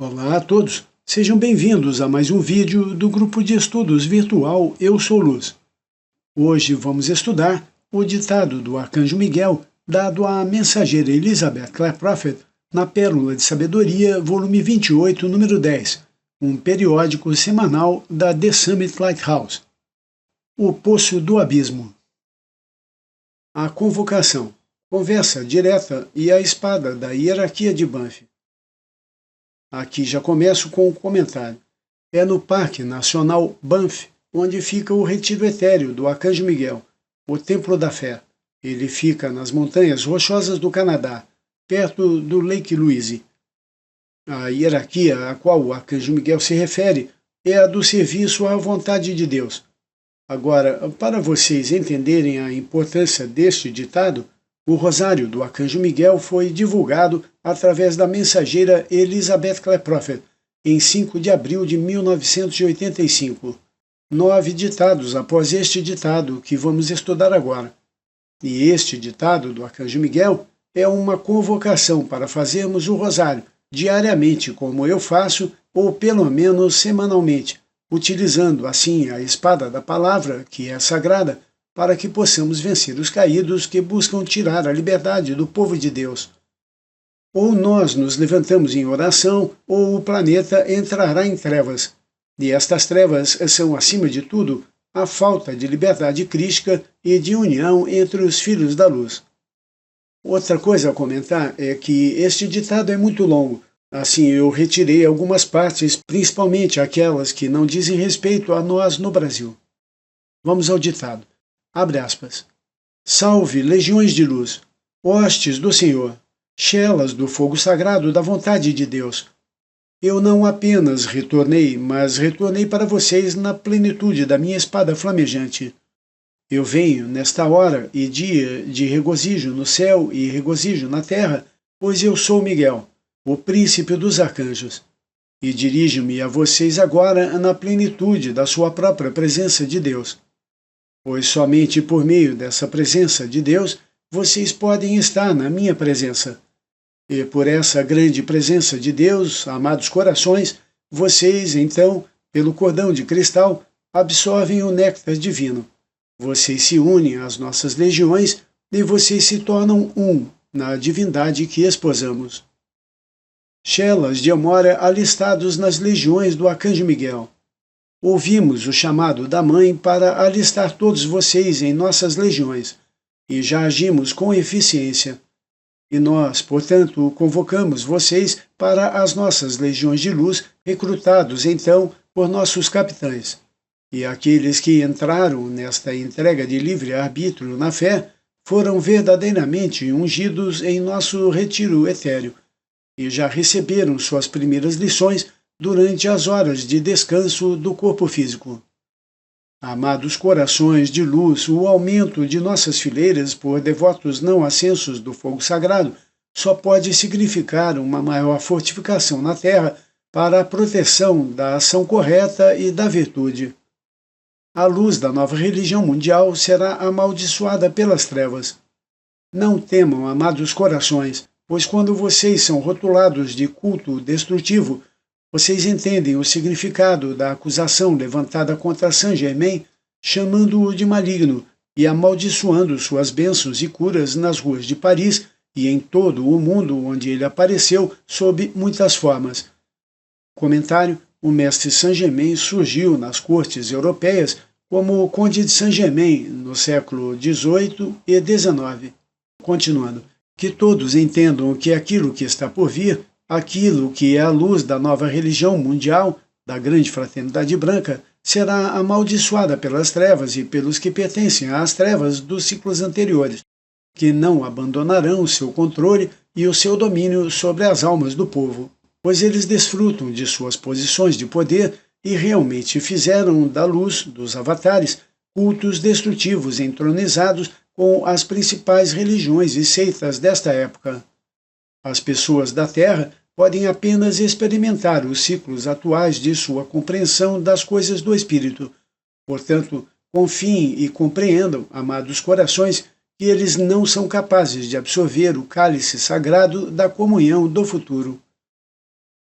Olá a todos, sejam bem-vindos a mais um vídeo do grupo de estudos virtual Eu Sou Luz. Hoje vamos estudar o ditado do Arcanjo Miguel dado à mensageira Elizabeth Clare Prophet na Pérola de Sabedoria, volume 28, número 10, um periódico semanal da The Summit Lighthouse. O Poço do Abismo. A convocação, conversa direta e a espada da hierarquia de Banff. Aqui já começo com o comentário. É no Parque Nacional Banff, onde fica o retiro etéreo do Arcanjo Miguel, o Templo da Fé. Ele fica nas Montanhas Rochosas do Canadá, perto do Lake Louise. A hierarquia a qual o Arcanjo Miguel se refere é a do serviço à vontade de Deus. Agora, para vocês entenderem a importância deste ditado, o Rosário do Arcanjo Miguel foi divulgado através da mensageira Elizabeth Clare Prophet em 5 de abril de 1985. 9 ditados após este ditado que vamos estudar agora. E este ditado do Arcanjo Miguel é uma convocação para fazermos o Rosário diariamente, como eu faço, ou pelo menos semanalmente, utilizando assim a espada da palavra, que é sagrada, para que possamos vencer os caídos que buscam tirar a liberdade do povo de Deus. Ou nós nos levantamos em oração, ou o planeta entrará em trevas. E estas trevas são, acima de tudo, a falta de liberdade crística e de união entre os filhos da luz. Outra coisa a comentar é que este ditado é muito longo. Assim, eu retirei algumas partes, principalmente aquelas que não dizem respeito a nós no Brasil. Vamos ao ditado. Abre aspas. Salve, legiões de luz, hostes do Senhor, chelas do fogo sagrado da vontade de Deus. Eu não apenas retornei, mas retornei para vocês na plenitude da minha espada flamejante. Eu venho, nesta hora e dia de regozijo no céu e regozijo na terra, pois eu sou Miguel, o príncipe dos arcanjos, e dirijo-me a vocês agora na plenitude da sua própria presença de Deus. Pois somente por meio dessa presença de Deus vocês podem estar na minha presença. E por essa grande presença de Deus, amados corações, vocês, então, pelo cordão de cristal, absorvem o néctar divino. Vocês se unem às nossas legiões e vocês se tornam um na divindade que esposamos. Chelas de Amora alistados nas legiões do Arcanjo Miguel. Ouvimos o chamado da Mãe para alistar todos vocês em nossas legiões, e já agimos com eficiência. E nós, portanto, convocamos vocês para as nossas legiões de luz, recrutados então por nossos capitães. E aqueles que entraram nesta entrega de livre-arbítrio na fé foram verdadeiramente ungidos em nosso retiro etéreo, e já receberam suas primeiras lições durante as horas de descanso do corpo físico. Amados corações de luz, o aumento de nossas fileiras por devotos não ascensos do fogo sagrado só pode significar uma maior fortificação na terra para a proteção da ação correta e da virtude. A luz da nova religião mundial será amaldiçoada pelas trevas. Não temam, amados corações, pois quando vocês são rotulados de culto destrutivo, vocês entendem o significado da acusação levantada contra Saint-Germain, chamando-o de maligno e amaldiçoando suas bênçãos e curas nas ruas de Paris e em todo o mundo onde ele apareceu sob muitas formas. Comentário: o mestre Saint-Germain surgiu nas cortes europeias como o Conde de Saint-Germain no século XVIII e XIX. Continuando, que todos entendam que aquilo que está por vir, aquilo que é a luz da nova religião mundial, da grande fraternidade branca, será amaldiçoada pelas trevas e pelos que pertencem às trevas dos ciclos anteriores, que não abandonarão o seu controle e o seu domínio sobre as almas do povo, pois eles desfrutam de suas posições de poder e realmente fizeram da luz dos avatares cultos destrutivos entronizados com as principais religiões e seitas desta época. As pessoas da Terra podem apenas experimentar os ciclos atuais de sua compreensão das coisas do Espírito. Portanto, confiem e compreendam, amados corações, que eles não são capazes de absorver o cálice sagrado da comunhão do futuro.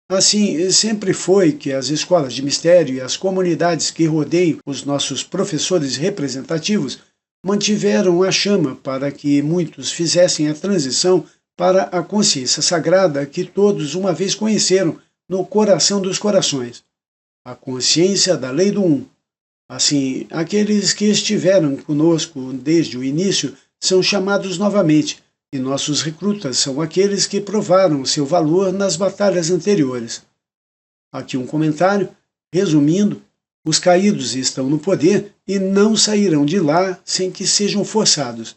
Assim, sempre foi que as escolas de mistério e as comunidades que rodeiam os nossos professores representativos mantiveram a chama para que muitos fizessem a transição para a consciência sagrada que todos uma vez conheceram no coração dos corações, a consciência da lei do Um. Assim, aqueles que estiveram conosco desde o início são chamados novamente, e nossos recrutas são aqueles que provaram seu valor nas batalhas anteriores. Aqui um comentário, resumindo, os caídos estão no poder e não sairão de lá sem que sejam forçados.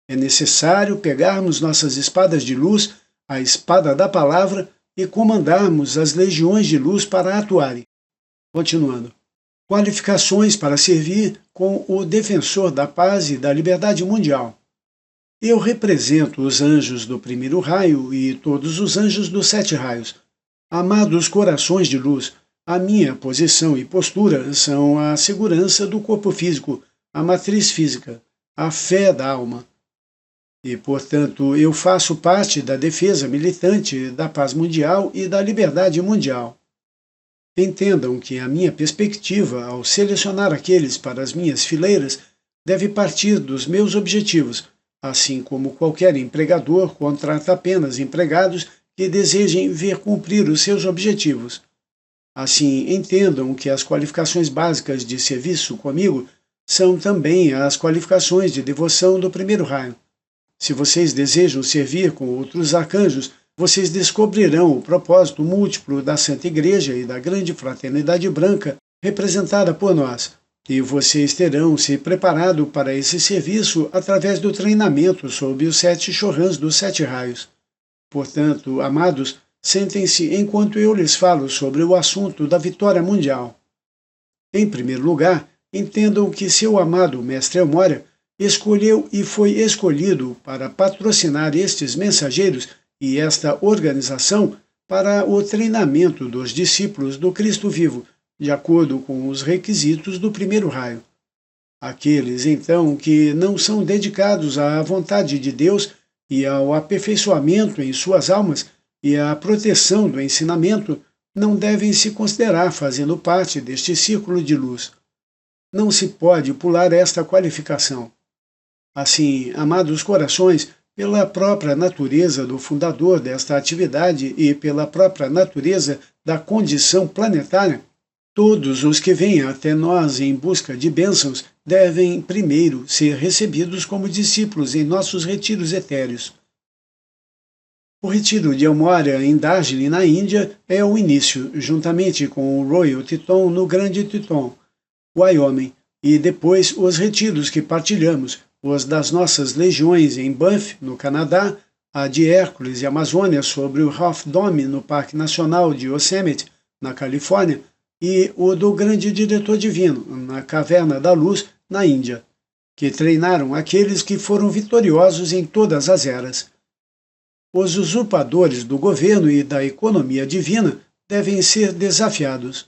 É necessário pegarmos nossas espadas de luz, a espada da palavra, e comandarmos as legiões de luz para atuarem. Continuando. Qualificações para servir com o defensor da paz e da liberdade mundial. Eu represento os anjos do primeiro raio e todos os anjos dos 7 raios. Amados corações de luz, a minha posição e postura são a segurança do corpo físico, a matriz física, a fé da alma. E, portanto, eu faço parte da defesa militante da paz mundial e da liberdade mundial. Entendam que a minha perspectiva, ao selecionar aqueles para as minhas fileiras, deve partir dos meus objetivos, assim como qualquer empregador contrata apenas empregados que desejem ver cumprir os seus objetivos. Assim, entendam que as qualificações básicas de serviço comigo são também as qualificações de devoção do primeiro raio. Se vocês desejam servir com outros arcanjos, vocês descobrirão o propósito múltiplo da Santa Igreja e da grande fraternidade branca representada por nós, e vocês terão se preparado para esse serviço através do treinamento sob os 7 Chorãs dos 7 raios. Portanto, amados, sentem-se enquanto eu lhes falo sobre o assunto da vitória mundial. Em primeiro lugar, entendam que seu amado Mestre Elmória escolheu e foi escolhido para patrocinar estes mensageiros e esta organização para o treinamento dos discípulos do Cristo vivo, de acordo com os requisitos do primeiro raio. Aqueles, então, que não são dedicados à vontade de Deus e ao aperfeiçoamento em suas almas e à proteção do ensinamento, não devem se considerar fazendo parte deste círculo de luz. Não se pode pular esta qualificação. Assim, amados corações, pela própria natureza do fundador desta atividade e pela própria natureza da condição planetária, todos os que vêm até nós em busca de bênçãos devem, primeiro, ser recebidos como discípulos em nossos retiros etéreos. O retiro de Elmória em Darjeeling, na Índia, é o início, juntamente com o Royal Teton no Grande Teton, Wyoming, e depois os retiros que partilhamos, os das nossas legiões em Banff, no Canadá, a de Hércules e Amazônia sobre o Half Dome no Parque Nacional de Yosemite, na Califórnia, e o do Grande Diretor Divino, na Caverna da Luz, na Índia, que treinaram aqueles que foram vitoriosos em todas as eras. Os usurpadores do governo e da economia divina devem ser desafiados.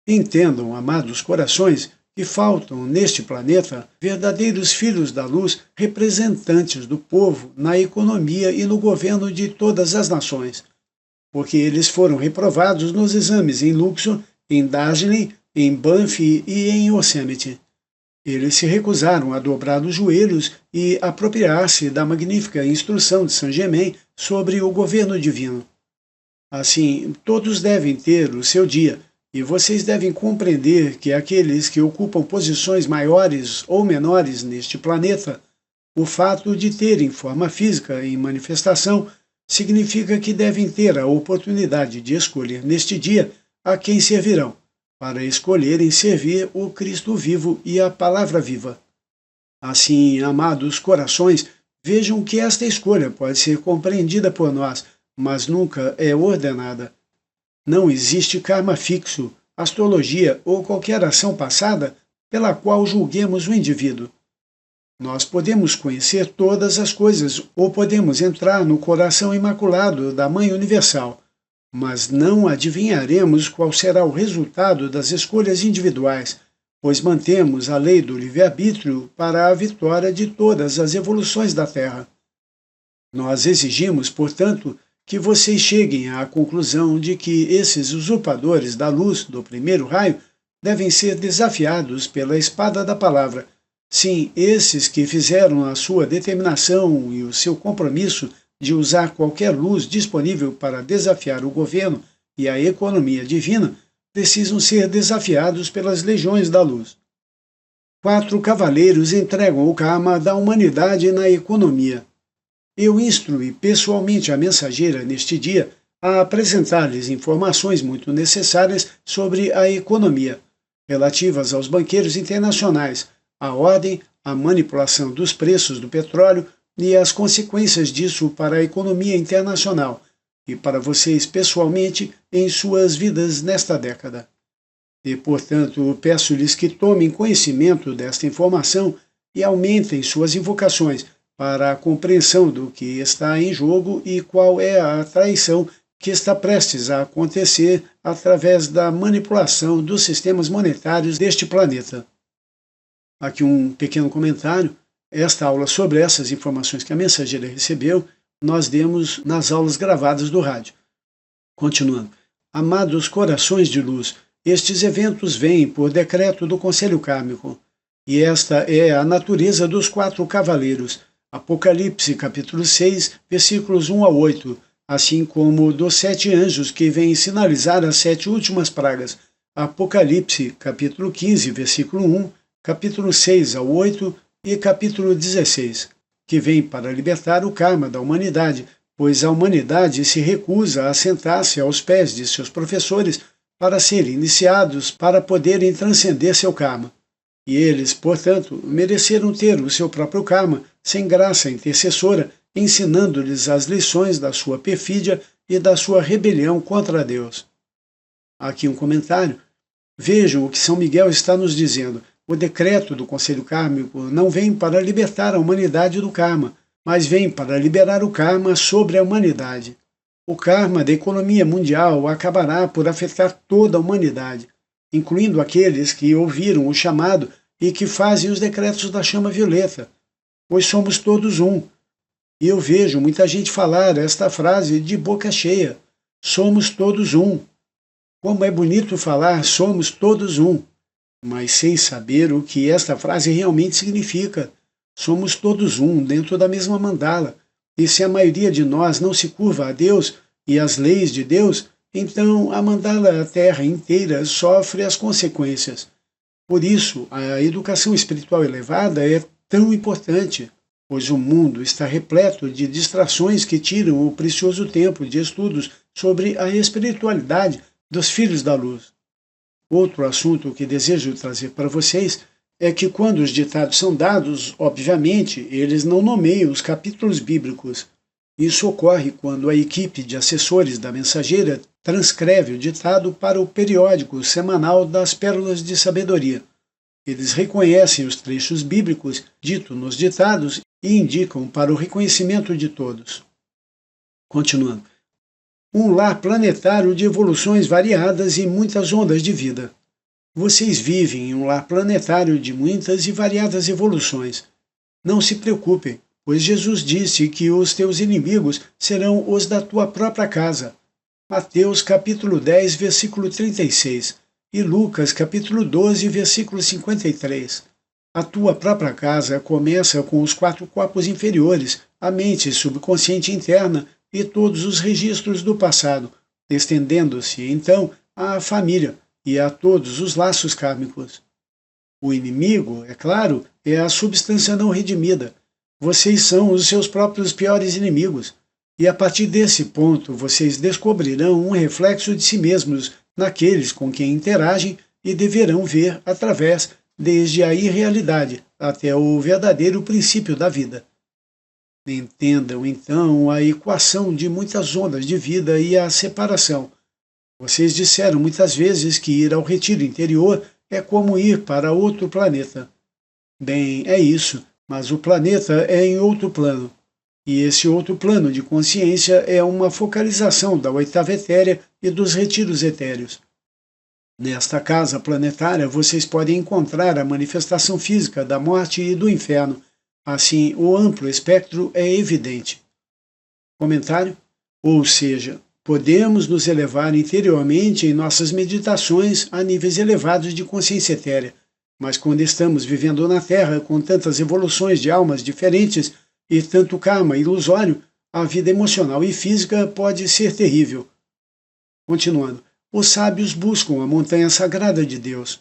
Entendam, amados corações, que faltam neste planeta verdadeiros filhos da luz, representantes do povo na economia e no governo de todas as nações, porque eles foram reprovados nos exames em Luxor, em Darjeeling, em Banff e em Yosemite. Eles se recusaram a dobrar os joelhos e apropriar-se da magnífica instrução de Saint-Germain sobre o governo divino. Assim, todos devem ter o seu dia, e vocês devem compreender que aqueles que ocupam posições maiores ou menores neste planeta, o fato de terem forma física em manifestação significa que devem ter a oportunidade de escolher neste dia a quem servirão, para escolherem servir o Cristo vivo e a Palavra viva. Assim, amados corações, vejam que esta escolha pode ser compreendida por nós, mas nunca é ordenada. Não existe karma fixo, astrologia ou qualquer ação passada pela qual julguemos o indivíduo. Nós podemos conhecer todas as coisas ou podemos entrar no coração imaculado da Mãe Universal, mas não adivinharemos qual será o resultado das escolhas individuais, pois mantemos a lei do livre-arbítrio para a vitória de todas as evoluções da Terra. Nós exigimos, portanto, que vocês cheguem à conclusão de que esses usurpadores da luz do primeiro raio devem ser desafiados pela espada da palavra. Sim, esses que fizeram a sua determinação e o seu compromisso de usar qualquer luz disponível para desafiar o governo e a economia divina, precisam ser desafiados pelas legiões da luz. 4 cavaleiros entregam o karma da humanidade na economia. Eu instruí pessoalmente a mensageira neste dia a apresentar-lhes informações muito necessárias sobre a economia, relativas aos banqueiros internacionais, a ordem, a manipulação dos preços do petróleo e as consequências disso para a economia internacional e para vocês pessoalmente em suas vidas nesta década. E, portanto, peço-lhes que tomem conhecimento desta informação e aumentem suas invocações para a compreensão do que está em jogo e qual é a traição que está prestes a acontecer através da manipulação dos sistemas monetários deste planeta. Aqui um pequeno comentário. Esta aula sobre essas informações que a mensageira recebeu, nós demos nas aulas gravadas do rádio. Continuando. Amados corações de luz, estes eventos vêm por decreto do Conselho Kármico, e esta é a natureza dos 4 cavaleiros, Apocalipse capítulo 6, versículos 1 a 8, assim como dos 7 anjos que vêm sinalizar as 7 últimas pragas, Apocalipse capítulo 15, versículo 1, capítulo 6 ao 8 e capítulo 16, que vem para libertar o karma da humanidade, pois a humanidade se recusa a sentar-se aos pés de seus professores para serem iniciados para poderem transcender seu karma. E eles, portanto, mereceram ter o seu próprio karma, sem graça intercessora, ensinando-lhes as lições da sua perfídia e da sua rebelião contra Deus. Aqui um comentário. Vejam o que São Miguel está nos dizendo. O decreto do Conselho Kármico não vem para libertar a humanidade do karma, mas vem para liberar o karma sobre a humanidade. O karma da economia mundial acabará por afetar toda a humanidade, incluindo aqueles que ouviram o chamado e que fazem os decretos da chama violeta, pois somos todos um. E eu vejo muita gente falar esta frase de boca cheia: somos todos um. Como é bonito falar somos todos um, mas sem saber o que esta frase realmente significa. Somos todos um dentro da mesma mandala, e se a maioria de nós não se curva a Deus e às leis de Deus, então a mandala, a terra inteira, sofre as consequências. Por isso, a educação espiritual elevada é tão importante, pois o mundo está repleto de distrações que tiram o precioso tempo de estudos sobre a espiritualidade dos filhos da luz. Outro assunto que desejo trazer para vocês é que quando os ditados são dados, obviamente, eles não nomeiam os capítulos bíblicos. Isso ocorre quando a equipe de assessores da mensageira transcreve o ditado para o periódico semanal das Pérolas de Sabedoria. Eles reconhecem os trechos bíblicos ditos nos ditados e indicam para o reconhecimento de todos. Continuando. Um lar planetário de evoluções variadas e muitas ondas de vida. Vocês vivem em um lar planetário de muitas e variadas evoluções. Não se preocupem, pois Jesus disse que os teus inimigos serão os da tua própria casa. Mateus capítulo 10, versículo 36 e Lucas capítulo 12, versículo 53. A tua própria casa começa com os 4 corpos inferiores, a mente subconsciente interna e todos os registros do passado, estendendo-se então à família e a todos os laços kármicos. O inimigo, é claro, é a substância não redimida. Vocês são os seus próprios piores inimigos, e a partir desse ponto vocês descobrirão um reflexo de si mesmos naqueles com quem interagem e deverão ver através desde a irrealidade até o verdadeiro princípio da vida. Entendam, então, a equação de muitas ondas de vida e a separação. Vocês disseram muitas vezes que ir ao retiro interior é como ir para outro planeta. Bem, é isso, mas o planeta é em outro plano. E esse outro plano de consciência é uma focalização da oitava etérea e dos retiros etéreos. Nesta casa planetária vocês podem encontrar a manifestação física da morte e do inferno. Assim, o amplo espectro é evidente. Comentário. Ou seja, podemos nos elevar interiormente em nossas meditações a níveis elevados de consciência etérea, mas quando estamos vivendo na Terra com tantas evoluções de almas diferentes e tanto karma ilusório, a vida emocional e física pode ser terrível. Continuando, os sábios buscam a montanha sagrada de Deus.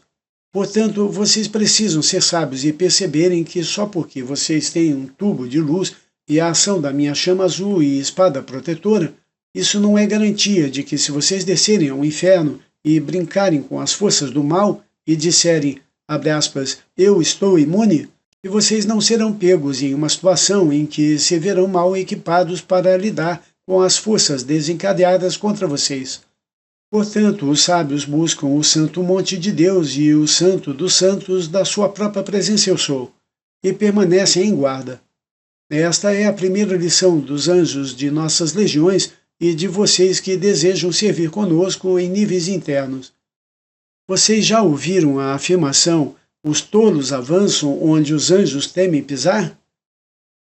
Portanto, vocês precisam ser sábios e perceberem que só porque vocês têm um tubo de luz e a ação da minha chama azul e espada protetora, isso não é garantia de que se vocês descerem ao inferno e brincarem com as forças do mal e disserem, abre aspas, eu estou imune, que vocês não serão pegos em uma situação em que se verão mal equipados para lidar com as forças desencadeadas contra vocês. Portanto, os sábios buscam o santo monte de Deus e o santo dos santos da sua própria presença eu sou, e permanecem em guarda. Esta é a primeira lição dos anjos de nossas legiões e de vocês que desejam servir conosco em níveis internos. Vocês já ouviram a afirmação, os tolos avançam onde os anjos temem pisar?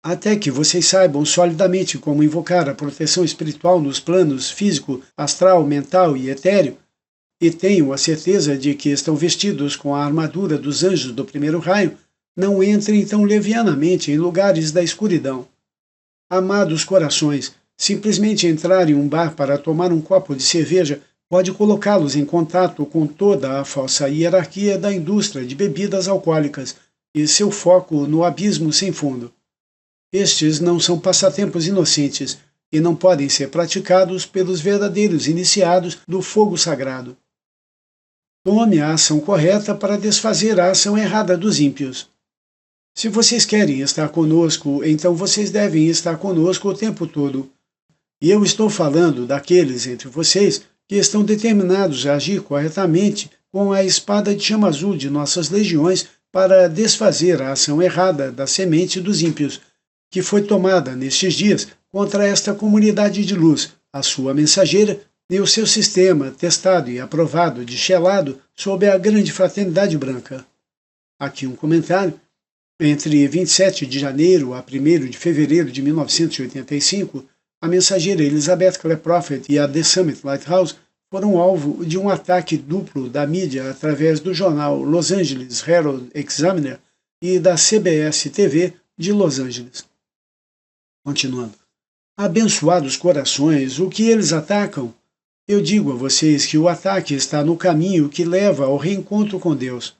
Até que vocês saibam solidamente como invocar a proteção espiritual nos planos físico, astral, mental e etéreo, e tenham a certeza de que estão vestidos com a armadura dos anjos do primeiro raio, não entrem tão levianamente em lugares da escuridão. Amados corações, simplesmente entrar em um bar para tomar um copo de cerveja pode colocá-los em contato com toda a falsa hierarquia da indústria de bebidas alcoólicas e seu foco no abismo sem fundo. Estes não são passatempos inocentes e não podem ser praticados pelos verdadeiros iniciados do fogo sagrado. Tome a ação correta para desfazer a ação errada dos ímpios. Se vocês querem estar conosco, então vocês devem estar conosco o tempo todo. E eu estou falando daqueles entre vocês que estão determinados a agir corretamente com a espada de chama azul de nossas legiões para desfazer a ação errada da semente dos ímpios, que foi tomada nestes dias contra esta comunidade de luz, a sua mensageira e o seu sistema testado e aprovado de Shelado sob a grande fraternidade branca. Aqui um comentário. Entre 27 de janeiro a 1º de fevereiro de 1985, a mensageira Elizabeth Clare Prophet e a The Summit Lighthouse foram alvo de um ataque duplo da mídia através do jornal Los Angeles Herald Examiner e da CBS TV de Los Angeles. Continuando. Abençoados corações, o que eles atacam? Eu digo a vocês que o ataque está no caminho que leva ao reencontro com Deus.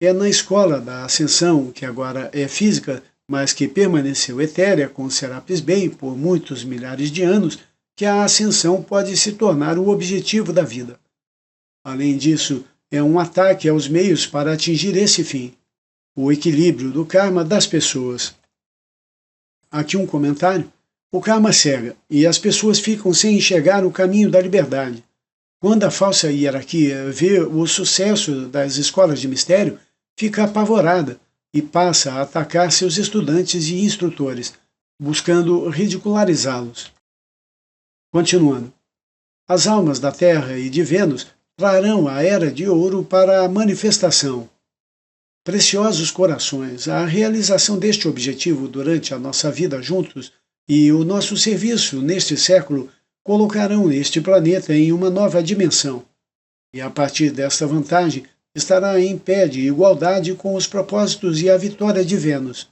É na escola da ascensão, que agora é física, mas que permaneceu etérea com Serapis Bey por muitos milhares de anos, que a ascensão pode se tornar o objetivo da vida. Além disso, é um ataque aos meios para atingir esse fim, o equilíbrio do karma das pessoas. Aqui um comentário. O karma cega, e as pessoas ficam sem enxergar o caminho da liberdade. Quando a falsa hierarquia vê o sucesso das escolas de mistério, fica apavorada e passa a atacar seus estudantes e instrutores, buscando ridicularizá-los. Continuando. As almas da Terra e de Vênus trarão a Era de Ouro para a manifestação. Preciosos corações, a realização deste objetivo durante a nossa vida juntos e o nosso serviço neste século colocarão este planeta em uma nova dimensão. E a partir desta vantagem, estará em pé de igualdade com os propósitos e a vitória de Vênus.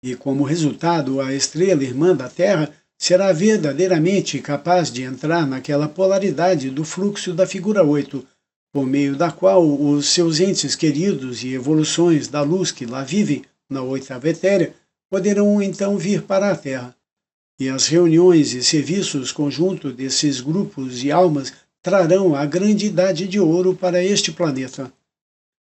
E como resultado, a estrela irmã da Terra será verdadeiramente capaz de entrar naquela polaridade do fluxo da figura 8, por meio da qual os seus entes queridos e evoluções da luz que lá vivem, na oitava etérea, poderão então vir para a Terra. E as reuniões e serviços conjunto desses grupos e almas trarão a grande idade de ouro para este planeta.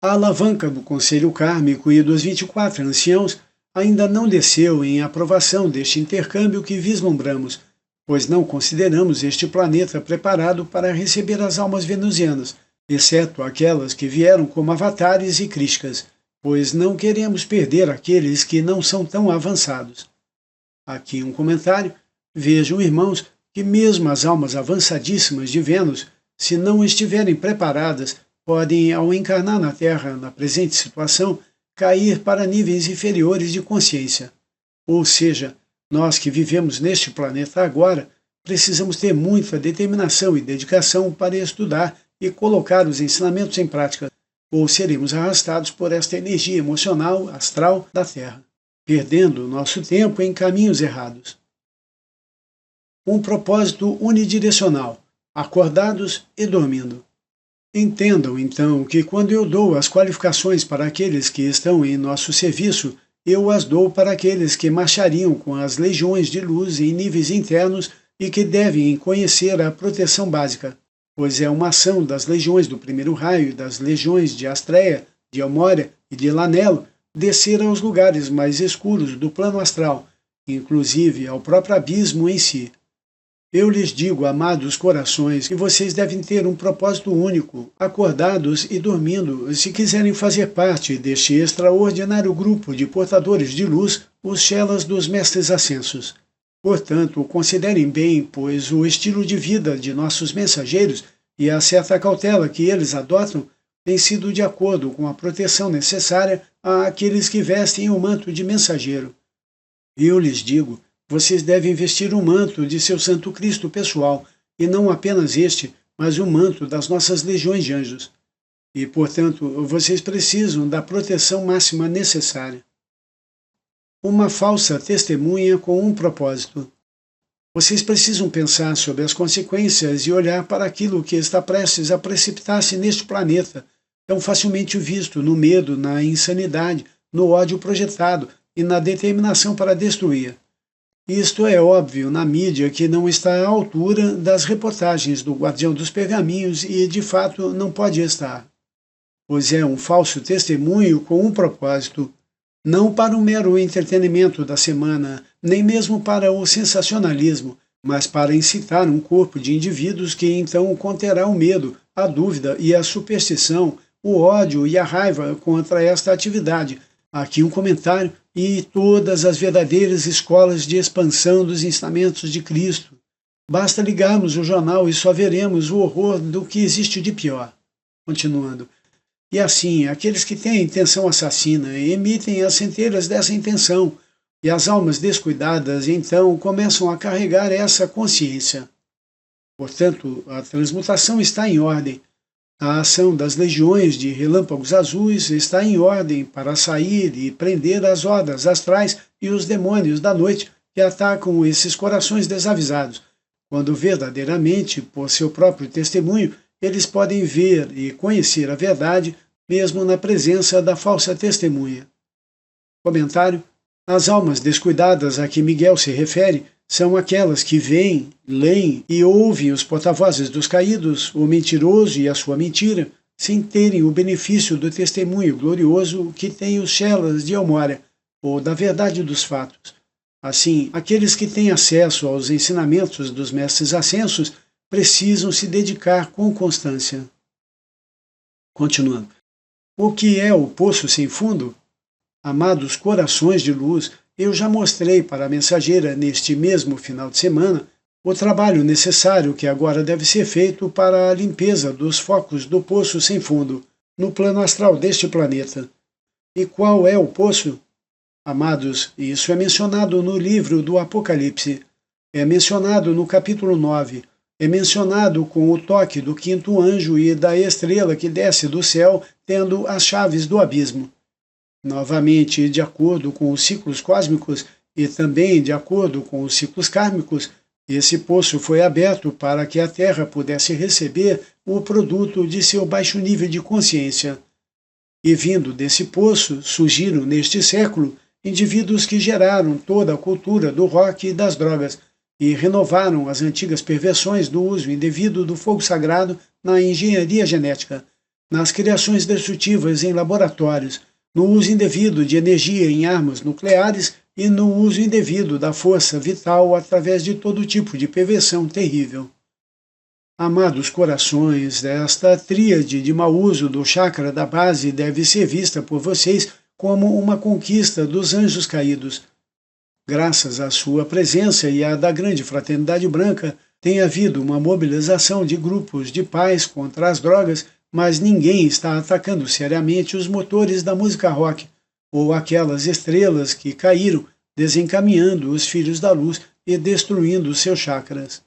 A alavanca do Conselho Kármico e dos 24 anciãos ainda não desceu em aprovação deste intercâmbio que vislumbramos, pois não consideramos este planeta preparado para receber as almas venusianas, exceto aquelas que vieram como avatares e krishkas, pois não queremos perder aqueles que não são tão avançados. Aqui um comentário. Vejam, irmãos, que mesmo as almas avançadíssimas de Vênus, se não estiverem preparadas, podem, ao encarnar na Terra na presente situação, cair para níveis inferiores de consciência. Ou seja, nós que vivemos neste planeta agora, precisamos ter muita determinação e dedicação para estudar e colocar os ensinamentos em prática, ou seremos arrastados por esta energia emocional, astral da Terra, perdendo nosso tempo em caminhos errados. Um propósito unidirecional, acordados e dormindo. Entendam, então, que quando eu dou as qualificações para aqueles que estão em nosso serviço, eu as dou para aqueles que marchariam com as legiões de luz em níveis internos e que devem conhecer a proteção básica, pois é uma ação das legiões do primeiro raio, das legiões de Astreia, de Elmória e de Lanelo, descer aos lugares mais escuros do plano astral, inclusive ao próprio abismo em si. Eu lhes digo, amados corações, que vocês devem ter um propósito único, acordados e dormindo, se quiserem fazer parte deste extraordinário grupo de portadores de luz, os chelas dos mestres ascensos. Portanto, considerem bem, pois o estilo de vida de nossos mensageiros e a certa cautela que eles adotam tem sido de acordo com a proteção necessária àqueles que vestem o manto de mensageiro. Eu lhes digo, vocês devem vestir o manto de seu Santo Cristo pessoal, e não apenas este, mas o manto das nossas legiões de anjos. E, portanto, vocês precisam da proteção máxima necessária. Uma falsa testemunha com um propósito. Vocês precisam pensar sobre as consequências e olhar para aquilo que está prestes a precipitar-se neste planeta, tão facilmente visto no medo, na insanidade, no ódio projetado e na determinação para destruir. Isto é óbvio na mídia que não está à altura das reportagens do Guardião dos Pergaminhos e, de fato, não pode estar. Pois é um falso testemunho com um propósito, não para o mero entretenimento da semana, nem mesmo para o sensacionalismo, mas para incitar um corpo de indivíduos que então conterá o medo, a dúvida e a superstição, o ódio e a raiva contra esta atividade. Aqui um comentário. E todas as verdadeiras escolas de expansão dos ensinamentos de Cristo. Basta ligarmos o jornal e só veremos o horror do que existe de pior. Continuando. E assim, aqueles que têm intenção assassina emitem as centelhas dessa intenção, e as almas descuidadas então começam a carregar essa consciência. Portanto, a transmutação está em ordem. A ação das legiões de relâmpagos azuis está em ordem para sair e prender as hordas astrais e os demônios da noite que atacam esses corações desavisados, quando verdadeiramente, por seu próprio testemunho, eles podem ver e conhecer a verdade, mesmo na presença da falsa testemunha. Comentário. As almas descuidadas a que Miguel se refere são aquelas que veem, leem e ouvem os porta-vozes dos caídos, o mentiroso e a sua mentira, sem terem o benefício do testemunho glorioso que tem os chelas de Elmória, ou da verdade dos fatos. Assim, aqueles que têm acesso aos ensinamentos dos mestres ascensos precisam se dedicar com constância. Continuando. O que é o poço sem fundo? Amados corações de luz, eu já mostrei para a mensageira neste mesmo final de semana o trabalho necessário que agora deve ser feito para a limpeza dos focos do poço sem fundo, no plano astral deste planeta. E qual é o poço? Amados, isso é mencionado no livro do Apocalipse, é mencionado no capítulo 9, é mencionado com o toque do quinto anjo e da estrela que desce do céu, tendo as chaves do abismo. Novamente, de acordo com os ciclos cósmicos e também de acordo com os ciclos kármicos, esse poço foi aberto para que a Terra pudesse receber o produto de seu baixo nível de consciência. E vindo desse poço, surgiram neste século indivíduos que geraram toda a cultura do rock e das drogas e renovaram as antigas perversões do uso indevido do fogo sagrado na engenharia genética, nas criações destrutivas em laboratórios, no uso indevido de energia em armas nucleares e no uso indevido da força vital através de todo tipo de perversão terrível. Amados corações, esta tríade de mau uso do chakra da base deve ser vista por vocês como uma conquista dos anjos caídos. Graças à sua presença e à da grande fraternidade branca, tem havido uma mobilização de grupos de paz contra as drogas, mas ninguém está atacando seriamente os motores da música rock, ou aquelas estrelas que caíram, desencaminhando os filhos da luz e destruindo seus chakras.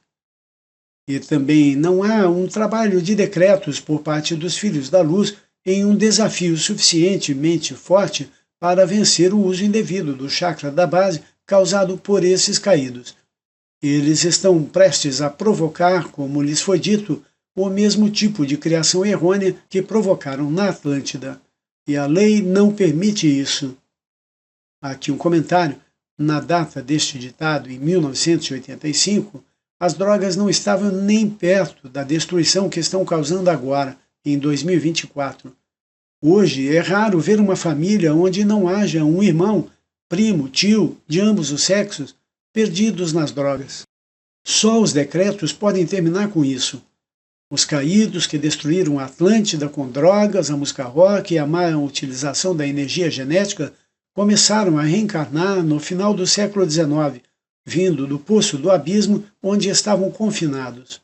E também não há um trabalho de decretos por parte dos filhos da luz em um desafio suficientemente forte para vencer o uso indevido do chakra da base causado por esses caídos. Eles estão prestes a provocar, como lhes foi dito, o mesmo tipo de criação errônea que provocaram na Atlântida. E a lei não permite isso. Aqui um comentário. Na data deste ditado, em 1985, as drogas não estavam nem perto da destruição que estão causando agora, em 2024. Hoje é raro ver uma família onde não haja um irmão, primo, tio, de ambos os sexos, perdidos nas drogas. Só os decretos podem terminar com isso. Os caídos que destruíram a Atlântida com drogas, a música rock e a má utilização da energia genética começaram a reencarnar no final do século XIX, vindo do poço do abismo onde estavam confinados.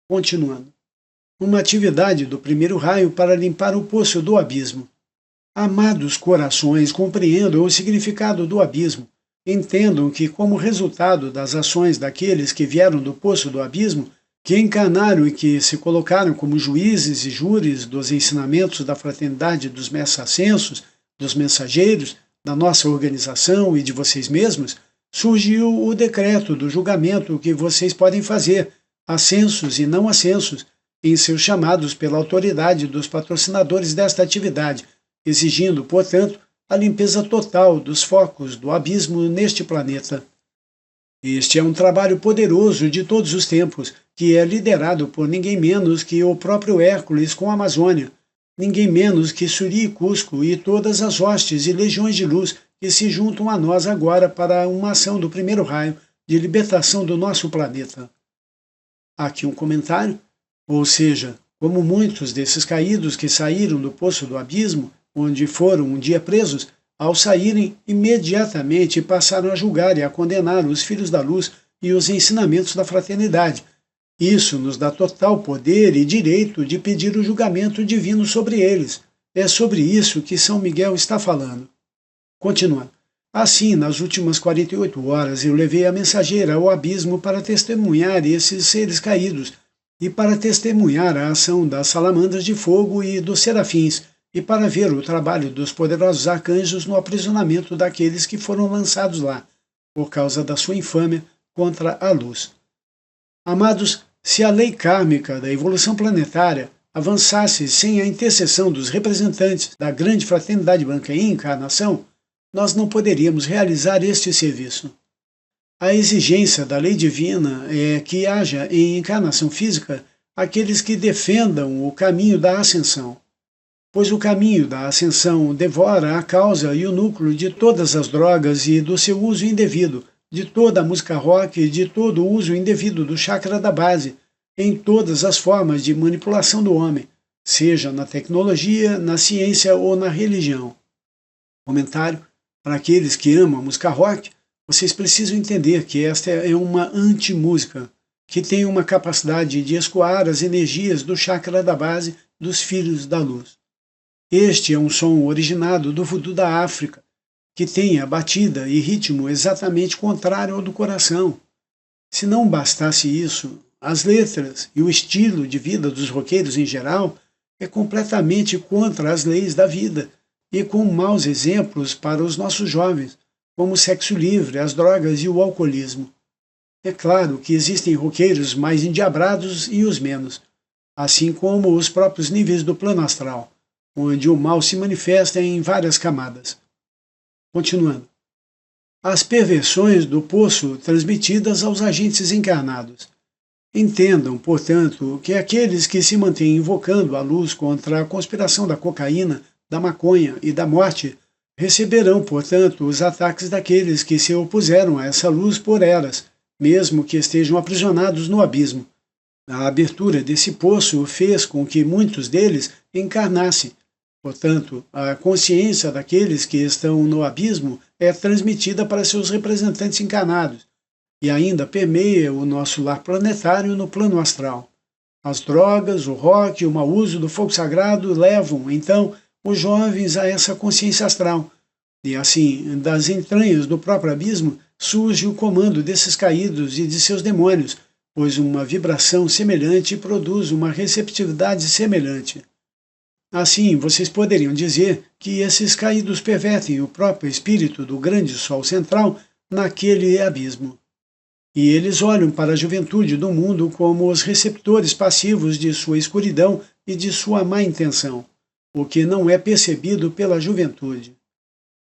Continuando. Uma atividade do primeiro raio para limpar o poço do abismo. Amados corações, compreendam o significado do abismo. Entendam que, como resultado das ações daqueles que vieram do poço do abismo, que encarnaram e que se colocaram como juízes e júris dos ensinamentos da fraternidade dos mestres ascensos, dos mensageiros, da nossa organização e de vocês mesmos, surgiu o decreto do julgamento que vocês podem fazer, ascensos e não ascensos, em seus chamados pela autoridade dos patrocinadores desta atividade, exigindo, portanto, a limpeza total dos focos do abismo neste planeta. Este é um trabalho poderoso de todos os tempos, que é liderado por ninguém menos que o próprio Hércules com a Amazônia, ninguém menos que Suri e Cusco e todas as hostes e legiões de luz que se juntam a nós agora para uma ação do primeiro raio de libertação do nosso planeta. Aqui um comentário, ou seja, como muitos desses caídos que saíram do poço do abismo, onde foram um dia presos, ao saírem, imediatamente passaram a julgar e a condenar os filhos da luz e os ensinamentos da fraternidade. Isso nos dá total poder e direito de pedir o julgamento divino sobre eles. É sobre isso que São Miguel está falando. Continuando. Assim, nas últimas 48 horas, eu levei a mensageira ao abismo para testemunhar esses seres caídos e para testemunhar a ação das salamandras de fogo e dos serafins, e para ver o trabalho dos poderosos arcanjos no aprisionamento daqueles que foram lançados lá, por causa da sua infâmia contra a luz. Amados, se a lei kármica da evolução planetária avançasse sem a intercessão dos representantes da grande fraternidade branca em encarnação, nós não poderíamos realizar este serviço. A exigência da lei divina é que haja em encarnação física aqueles que defendam o caminho da ascensão, pois o caminho da ascensão devora a causa e o núcleo de todas as drogas e do seu uso indevido, de toda a música rock e de todo o uso indevido do chakra da base, em todas as formas de manipulação do homem, seja na tecnologia, na ciência ou na religião. Comentário: para aqueles que amam a música rock, vocês precisam entender que esta é uma anti-música, que tem uma capacidade de escoar as energias do chakra da base dos filhos da luz. Este é um som originado do voodoo da África, que tem a batida e ritmo exatamente contrário ao do coração. Se não bastasse isso, as letras e o estilo de vida dos roqueiros em geral é completamente contra as leis da vida e com maus exemplos para os nossos jovens, como o sexo livre, as drogas e o alcoolismo. É claro que existem roqueiros mais endiabrados e os menos, assim como os próprios níveis do plano astral, onde o mal se manifesta em várias camadas. Continuando. As perversões do poço transmitidas aos agentes encarnados. Entendam, portanto, que aqueles que se mantêm invocando a luz contra a conspiração da cocaína, da maconha e da morte, receberão, portanto, os ataques daqueles que se opuseram a essa luz por eras, mesmo que estejam aprisionados no abismo. A abertura desse poço fez com que muitos deles encarnassem. Portanto, a consciência daqueles que estão no abismo é transmitida para seus representantes encarnados e ainda permeia o nosso lar planetário no plano astral. As drogas, o rock e o mau uso do fogo sagrado levam, então, os jovens a essa consciência astral. E assim, das entranhas do próprio abismo, surge o comando desses caídos e de seus demônios, pois uma vibração semelhante produz uma receptividade semelhante. Assim, vocês poderiam dizer que esses caídos pervertem o próprio espírito do grande Sol central naquele abismo. E eles olham para a juventude do mundo como os receptores passivos de sua escuridão e de sua má intenção, o que não é percebido pela juventude.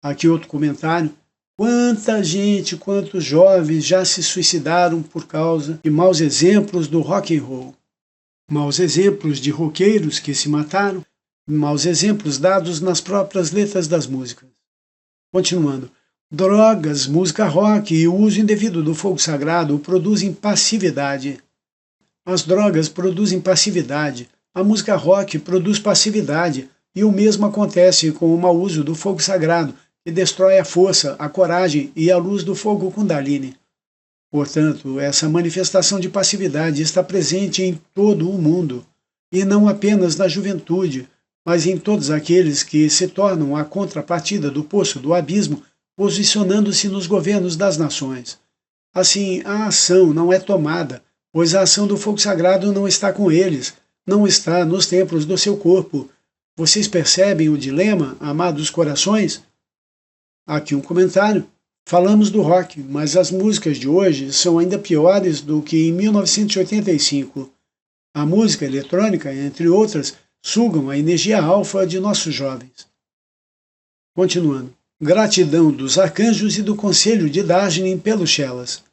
Aqui outro comentário. Quanta gente, quantos jovens já se suicidaram por causa de maus exemplos do rock and roll. Maus exemplos de roqueiros que se mataram, maus exemplos dados nas próprias letras das músicas. Continuando. Drogas, música rock e o uso indevido do fogo sagrado produzem passividade. As drogas produzem passividade, a música rock produz passividade, e o mesmo acontece com o mau uso do fogo sagrado, que destrói a força, a coragem e a luz do fogo Kundalini. Portanto, essa manifestação de passividade está presente em todo o mundo, e não apenas na juventude, mas em todos aqueles que se tornam a contrapartida do poço do abismo, posicionando-se nos governos das nações. Assim, a ação não é tomada, pois a ação do fogo sagrado não está com eles, não está nos templos do seu corpo. Vocês percebem o dilema, amados corações? Aqui um comentário. Falamos do rock, mas as músicas de hoje são ainda piores do que em 1985. A música eletrônica, entre outras, sugam a energia alfa de nossos jovens. Continuando. Gratidão dos arcanjos e do conselho de Darjeeling pelos Chelas.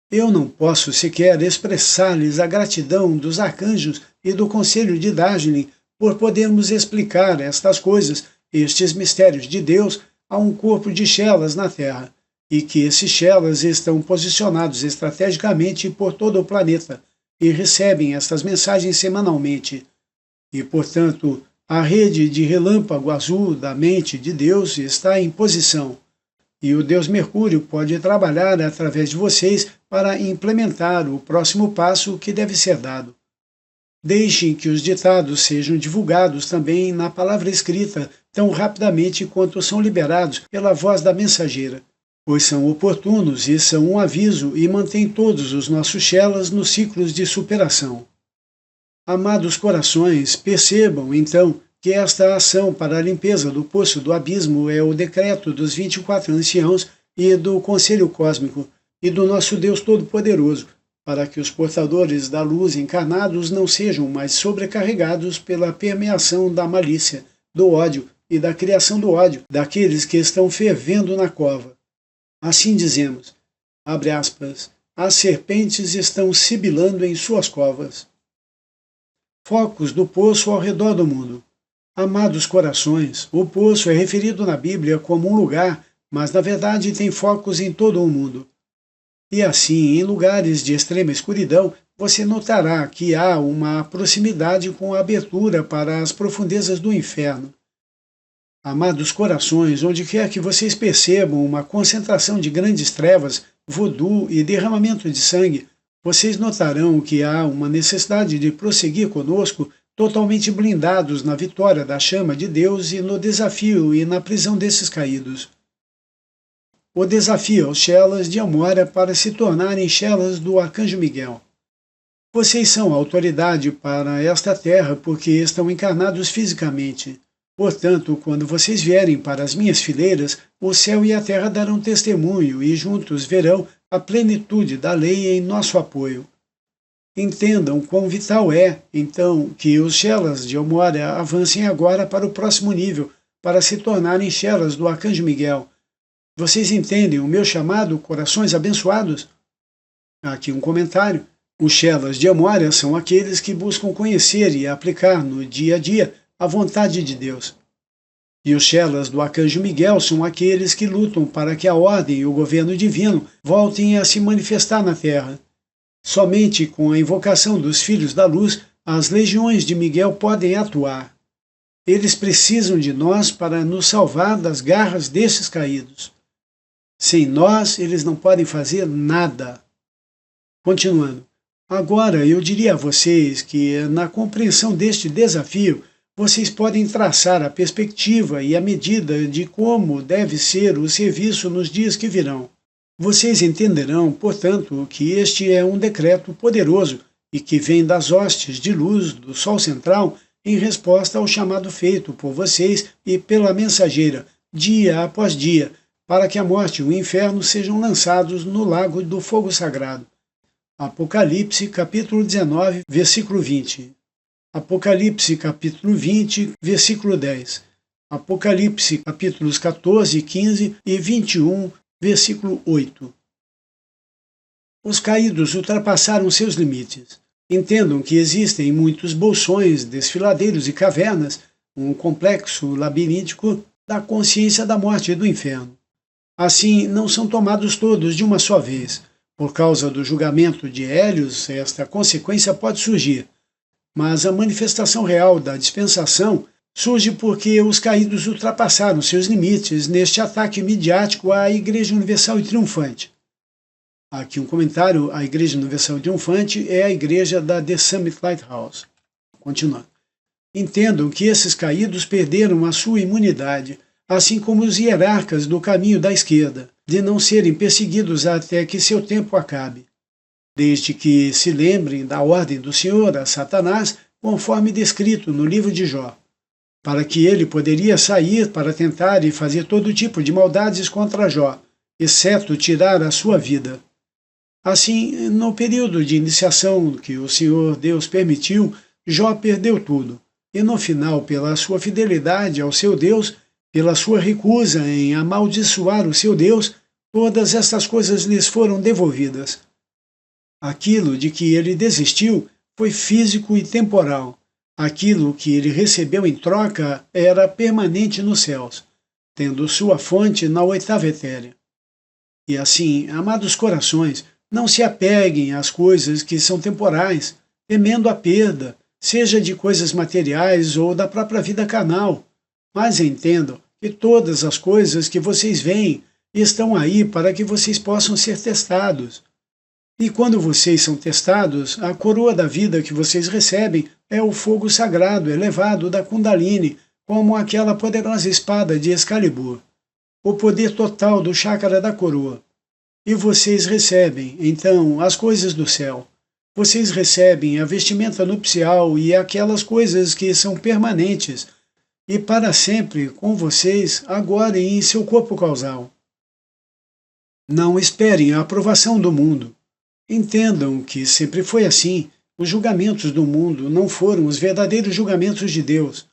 Eu não posso sequer expressar-lhes a gratidão dos arcanjos e do conselho de Darjeeling por podermos explicar estas coisas, estes mistérios de Deus, a um corpo de Chelas na Terra, e que esses Chelas estão posicionados estrategicamente por todo o planeta e recebem estas mensagens semanalmente. E, portanto, a rede de relâmpago azul da mente de Deus está em posição, e o Deus Mercúrio pode trabalhar através de vocês para implementar o próximo passo que deve ser dado. Deixem que os ditados sejam divulgados também na palavra escrita tão rapidamente quanto são liberados pela voz da mensageira, pois são oportunos e são um aviso e mantêm todos os nossos Chelas nos ciclos de superação. Amados corações, percebam, então, que esta ação para a limpeza do poço do abismo é o decreto dos 24 anciãos e do Conselho Cósmico e do nosso Deus Todo-Poderoso, para que os portadores da luz encarnados não sejam mais sobrecarregados pela permeação da malícia, do ódio e da criação do ódio daqueles que estão fervendo na cova. Assim dizemos, abre aspas, as serpentes estão sibilando em suas covas. Focos do poço ao redor do mundo. Amados corações, o poço é referido na Bíblia como um lugar, mas na verdade tem focos em todo o mundo. E assim, em lugares de extrema escuridão, você notará que há uma proximidade com a abertura para as profundezas do inferno. Amados corações, onde quer que vocês percebam uma concentração de grandes trevas, voodoo e derramamento de sangue, vocês notarão que há uma necessidade de prosseguir conosco totalmente blindados na vitória da chama de Deus e no desafio e na prisão desses caídos. O desafio aos Chelas de Amora para se tornarem Chelas do Arcanjo Miguel. Vocês são autoridade para esta terra porque estão encarnados fisicamente. Portanto, quando vocês vierem para as minhas fileiras, o céu e a terra darão testemunho e juntos verão a plenitude da lei em nosso apoio. Entendam quão vital é, então, que os Chelas de Amora avancem agora para o próximo nível, para se tornarem Chelas do Arcanjo Miguel. Vocês entendem o meu chamado, corações abençoados? Aqui um comentário. Os Chelas de Amora são aqueles que buscam conhecer e aplicar no dia a dia a vontade de Deus. E os Chelas do Arcanjo Miguel são aqueles que lutam para que a ordem e o governo divino voltem a se manifestar na Terra. Somente com a invocação dos Filhos da Luz, as legiões de Miguel podem atuar. Eles precisam de nós para nos salvar das garras desses caídos. Sem nós, eles não podem fazer nada. Continuando. Agora, eu diria a vocês que, na compreensão deste desafio, vocês podem traçar a perspectiva e a medida de como deve ser o serviço nos dias que virão. Vocês entenderão, portanto, que este é um decreto poderoso e que vem das hostes de luz do Sol central em resposta ao chamado feito por vocês e pela mensageira, dia após dia, para que a morte e o inferno sejam lançados no lago do fogo sagrado. Apocalipse, capítulo 19, versículo 20. Apocalipse, capítulo 20, versículo 10. Apocalipse, capítulos 14, 15 e 21, versículo 8. Os caídos ultrapassaram seus limites. Entendam que existem muitos bolsões, desfiladeiros e cavernas, um complexo labiríntico da consciência da morte e do inferno. Assim, não são tomados todos de uma só vez. Por causa do julgamento de Hélios, esta consequência pode surgir. Mas a manifestação real da dispensação surge porque os caídos ultrapassaram seus limites neste ataque midiático à Igreja Universal e Triunfante. Aqui um comentário: a Igreja Universal e Triunfante é a igreja da The Summit Lighthouse. Continuando. Entendam que esses caídos perderam a sua imunidade, assim como os hierarcas do caminho da esquerda, de não serem perseguidos até que seu tempo acabe, desde que se lembrem da ordem do Senhor a Satanás, conforme descrito no livro de Jó, para que ele poderia sair para tentar e fazer todo tipo de maldades contra Jó, exceto tirar a sua vida. Assim, no período de iniciação que o Senhor Deus permitiu, Jó perdeu tudo, e no final, pela sua fidelidade ao seu Deus, pela sua recusa em amaldiçoar o seu Deus, todas estas coisas lhes foram devolvidas. Aquilo de que ele desistiu foi físico e temporal. Aquilo que ele recebeu em troca era permanente nos céus, tendo sua fonte na oitava etérea. E assim, amados corações, não se apeguem às coisas que são temporais, temendo a perda, seja de coisas materiais ou da própria vida carnal, mas entendam que todas as coisas que vocês veem estão aí para que vocês possam ser testados. E quando vocês são testados, a coroa da vida que vocês recebem é o fogo sagrado elevado da Kundalini, como aquela poderosa espada de Excalibur, o poder total do chakra da coroa. E vocês recebem, então, as coisas do céu. Vocês recebem a vestimenta nupcial e aquelas coisas que são permanentes e para sempre com vocês agora e em seu corpo causal. Não esperem a aprovação do mundo. Entendam que sempre foi assim. Os julgamentos do mundo não foram os verdadeiros julgamentos de Deus.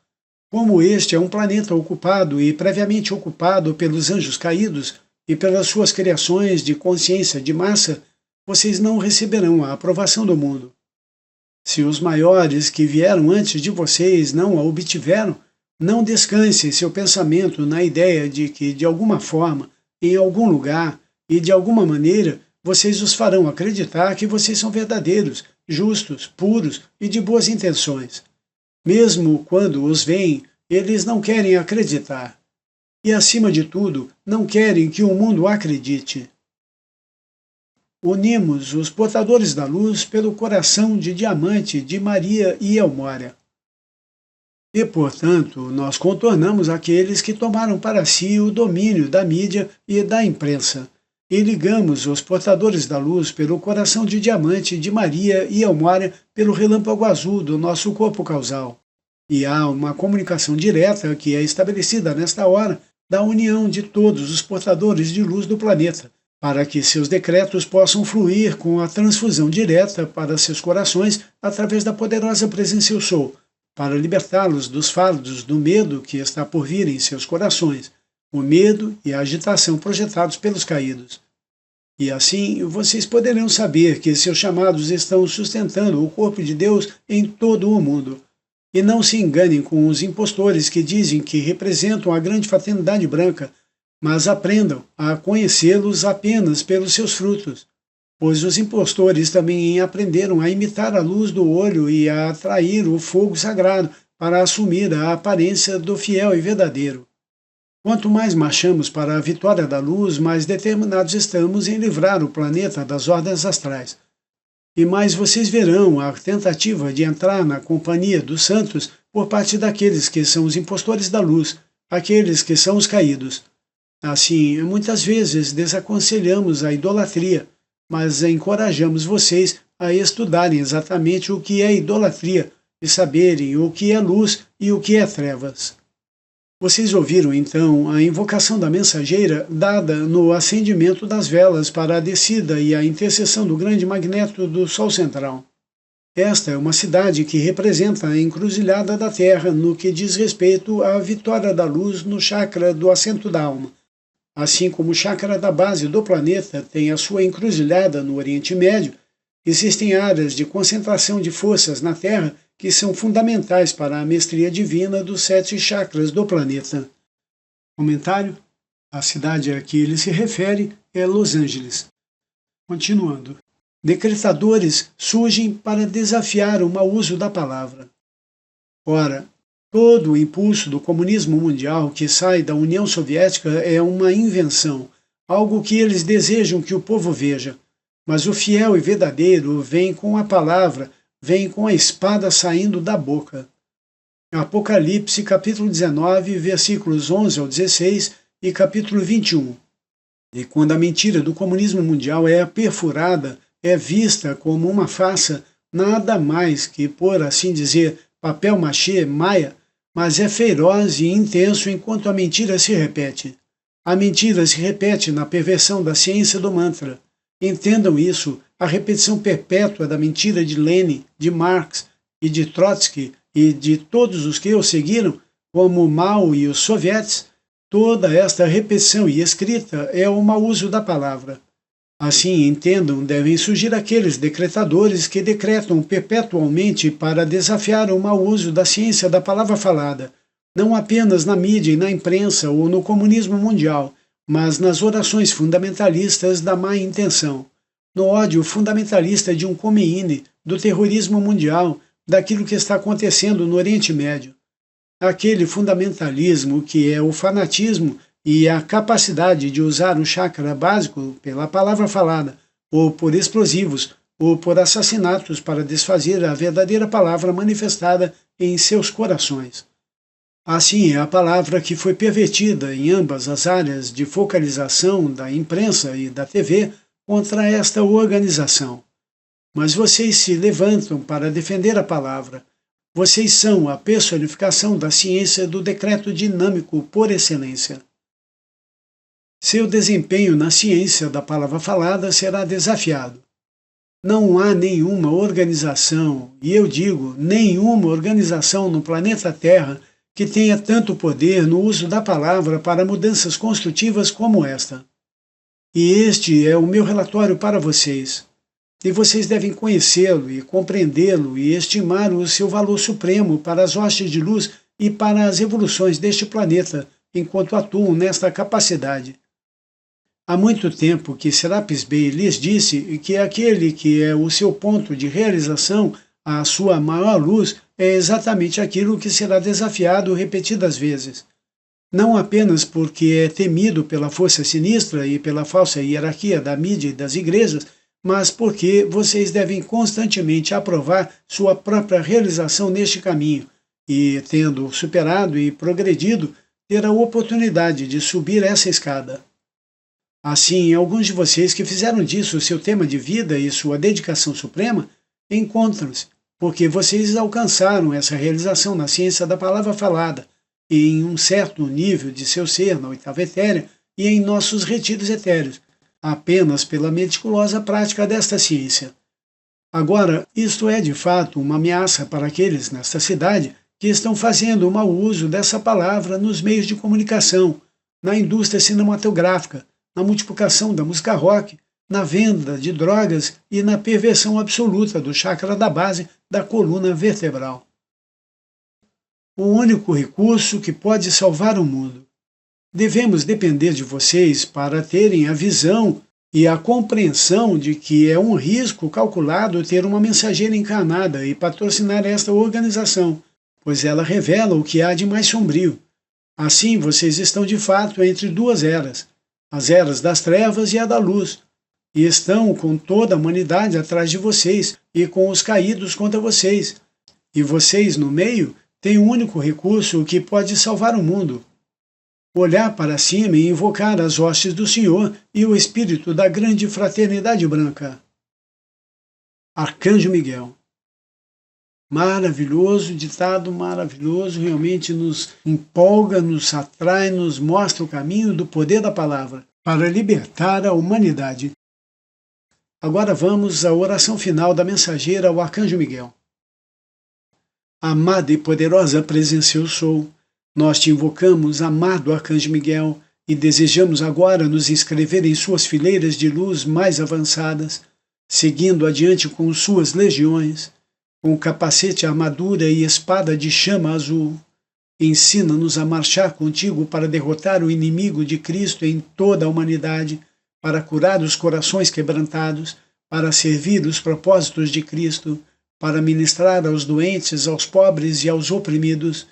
Como este é um planeta ocupado e previamente ocupado pelos anjos caídos e pelas suas criações de consciência de massa, vocês não receberão a aprovação do mundo. Se os maiores que vieram antes de vocês não a obtiveram, não descansem seu pensamento na ideia de que, de alguma forma, em algum lugar e de alguma maneira, vocês os farão acreditar que vocês são verdadeiros, justos, puros e de boas intenções. Mesmo quando os veem, eles não querem acreditar. E, acima de tudo, não querem que o mundo acredite. Unimos os portadores da luz pelo coração de diamante de Maria e Elmória. E, portanto, nós contornamos aqueles que tomaram para si o domínio da mídia e da imprensa, e ligamos os portadores da luz pelo coração de diamante de Maria e Elmória pelo relâmpago azul do nosso corpo causal. E há uma comunicação direta que é estabelecida nesta hora da união de todos os portadores de luz do planeta, para que seus decretos possam fluir com a transfusão direta para seus corações através da poderosa presença Eu Sou, para libertá-los dos fardos do medo que está por vir em seus corações, o medo e a agitação projetados pelos caídos. E assim vocês poderão saber que seus chamados estão sustentando o corpo de Deus em todo o mundo. E não se enganem com os impostores que dizem que representam a grande fraternidade branca, mas aprendam a conhecê-los apenas pelos seus frutos, pois os impostores também aprenderam a imitar a luz do olho e a atrair o fogo sagrado para assumir a aparência do fiel e verdadeiro. Quanto mais marchamos para a vitória da luz, mais determinados estamos em livrar o planeta das ordens astrais. E mais vocês verão a tentativa de entrar na companhia dos santos por parte daqueles que são os impostores da luz, aqueles que são os caídos. Assim, muitas vezes desaconselhamos a idolatria, mas encorajamos vocês a estudarem exatamente o que é idolatria e saberem o que é luz e o que é trevas. Vocês ouviram então a invocação da mensageira dada no acendimento das velas para a descida e a intercessão do grande magneto do Sol central. Esta é uma cidade que representa a encruzilhada da Terra no que diz respeito à vitória da luz no chakra do assento da alma. Assim como o chakra da base do planeta tem a sua encruzilhada no Oriente Médio, existem áreas de concentração de forças na Terra que são fundamentais para a mestria divina dos 7 chakras do planeta. Comentário: a cidade a que ele se refere é Los Angeles. Continuando. Decretadores surgem para desafiar o mau uso da palavra. Ora, todo o impulso do comunismo mundial que sai da União Soviética é uma invenção, algo que eles desejam que o povo veja. Mas o fiel e verdadeiro vem com a palavra, vem com a espada saindo da boca. Apocalipse, capítulo 19, versículos 11 ao 16 e capítulo 21. E quando a mentira do comunismo mundial é perfurada, é vista como uma farsa, nada mais que, por assim dizer, papel machê, maia, mas é feroz e intenso enquanto a mentira se repete. A mentira se repete na perversão da ciência do mantra. Entendam isso, a repetição perpétua da mentira de Lenin, de Marx e de Trotsky e de todos os que o seguiram, como Mao e os sovietes, toda esta repetição e escrita é o mau uso da palavra. Assim, entendam, devem surgir aqueles decretadores que decretam perpetualmente para desafiar o mau uso da ciência da palavra falada, não apenas na mídia e na imprensa ou no comunismo mundial, mas nas orações fundamentalistas da má intenção, no ódio fundamentalista de um Khomeini, do terrorismo mundial, daquilo que está acontecendo no Oriente Médio. Aquele fundamentalismo que é o fanatismo e a capacidade de usar um chakra básico pela palavra falada, ou por explosivos, ou por assassinatos para desfazer a verdadeira palavra manifestada em seus corações. Assim é a palavra que foi pervertida em ambas as áreas de focalização da imprensa e da TV contra esta organização. Mas vocês se levantam para defender a palavra. Vocês são a personificação da ciência do decreto dinâmico por excelência. Seu desempenho na ciência da palavra falada será desafiado. Não há nenhuma organização, e eu digo nenhuma organização no planeta Terra que tenha tanto poder no uso da palavra para mudanças construtivas como esta. E este é o meu relatório para vocês. E vocês devem conhecê-lo e compreendê-lo e estimar o seu valor supremo para as hostes de luz e para as evoluções deste planeta, enquanto atuam nesta capacidade. Há muito tempo que Serapis Bey lhes disse que aquele que é o seu ponto de realização, a sua maior luz, é exatamente aquilo que será desafiado repetidas vezes. Não apenas porque é temido pela força sinistra e pela falsa hierarquia da mídia e das igrejas, mas porque vocês devem constantemente aprovar sua própria realização neste caminho e, tendo superado e progredido, ter a oportunidade de subir essa escada. Assim, alguns de vocês que fizeram disso seu tema de vida e sua dedicação suprema encontram-se, porque vocês alcançaram essa realização na ciência da palavra falada, e em um certo nível de seu ser na oitava etérea e em nossos retiros etéreos, apenas pela meticulosa prática desta ciência. Agora, isto é de fato uma ameaça para aqueles nesta cidade que estão fazendo o mau uso dessa palavra nos meios de comunicação, na indústria cinematográfica, na multiplicação da música rock, na venda de drogas e na perversão absoluta do chakra da base da coluna vertebral. O único recurso que pode salvar o mundo. Devemos depender de vocês para terem a visão e a compreensão de que é um risco calculado ter uma mensageira encarnada e patrocinar esta organização, pois ela revela o que há de mais sombrio. Assim, vocês estão de fato entre duas eras, as eras das trevas e a da luz, e estão com toda a humanidade atrás de vocês e com os caídos contra vocês. E vocês, no meio, têm o único recurso que pode salvar o mundo. olhar para cima e invocar as hostes do Senhor e o espírito da grande fraternidade branca. Arcanjo Miguel. Maravilhoso, ditado maravilhoso, realmente nos empolga, nos atrai, nos mostra o caminho do poder da palavra para libertar a humanidade. Agora vamos à oração final da mensageira ao Arcanjo Miguel. Amada e poderosa presença eu sou, nós te invocamos, amado Arcanjo Miguel, e desejamos agora nos inscrever em suas fileiras de luz mais avançadas, seguindo adiante com suas legiões, com capacete, armadura e espada de chama azul. Ensina-nos a marchar contigo para derrotar o inimigo de Cristo em toda a humanidade, para curar os corações quebrantados, para servir os propósitos de Cristo, para ministrar aos doentes, aos pobres e aos oprimidos.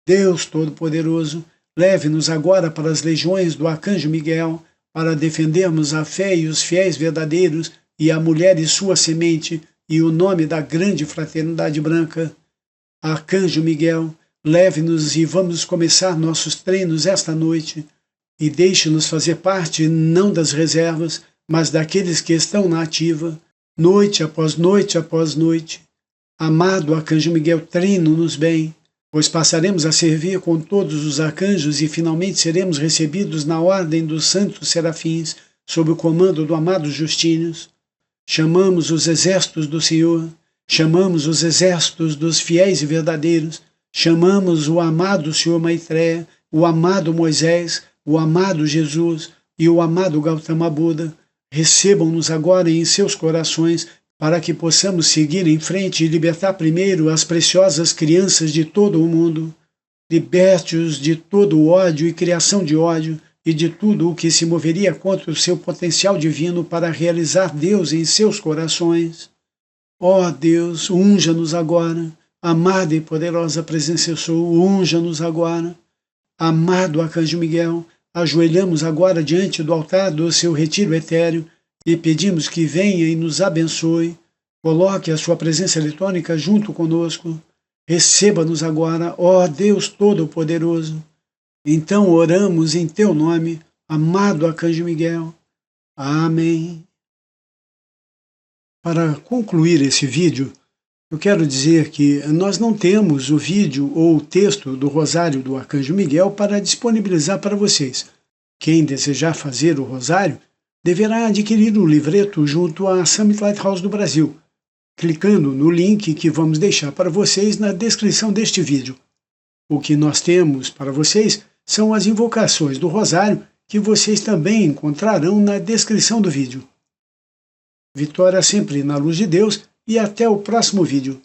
Deus Todo-Poderoso, leve-nos agora para as legiões do Arcanjo Miguel, para defendermos a fé e os fiéis verdadeiros, e a mulher e sua semente, e o nome da grande fraternidade branca. Arcanjo Miguel, leve-nos e vamos começar nossos treinos esta noite, e deixe-nos fazer parte não das reservas, mas daqueles que estão na ativa, noite após noite após noite. Amado Arcanjo Miguel, treine-nos bem, pois passaremos a servir com todos os arcanjos e finalmente seremos recebidos na ordem dos santos serafins, sob o comando do amado Justínios. Chamamos os exércitos do Senhor, chamamos os exércitos dos fiéis e verdadeiros, chamamos o amado Senhor Maitreya, o amado Moisés, o amado Jesus e o amado Gautama Buda. Recebam-nos agora em seus corações, para que possamos seguir em frente e libertar primeiro as preciosas crianças de todo o mundo. Liberte-os de todo o ódio e criação de ódio, e de tudo o que se moveria contra o seu potencial divino para realizar Deus em seus corações. Ó Deus, unja-nos agora. Amada e poderosa presença eu sou, unja-nos agora. Amado Arcanjo Miguel, ajoelhamos agora diante do altar do seu retiro etéreo e pedimos que venha e nos abençoe. Coloque a sua presença eletrônica junto conosco. Receba-nos agora, ó Deus Todo-Poderoso. Então oramos em teu nome, amado Arcanjo Miguel. Amém. Para concluir esse vídeo, eu quero dizer que nós não temos o vídeo ou o texto do Rosário do Arcanjo Miguel para disponibilizar para vocês. Quem desejar fazer o Rosário deverá adquirir o livreto junto à Summit Lighthouse do Brasil, clicando no link que vamos deixar para vocês na descrição deste vídeo. O que nós temos para vocês são as invocações do Rosário, que vocês também encontrarão na descrição do vídeo. Vitória sempre na luz de Deus e até o próximo vídeo.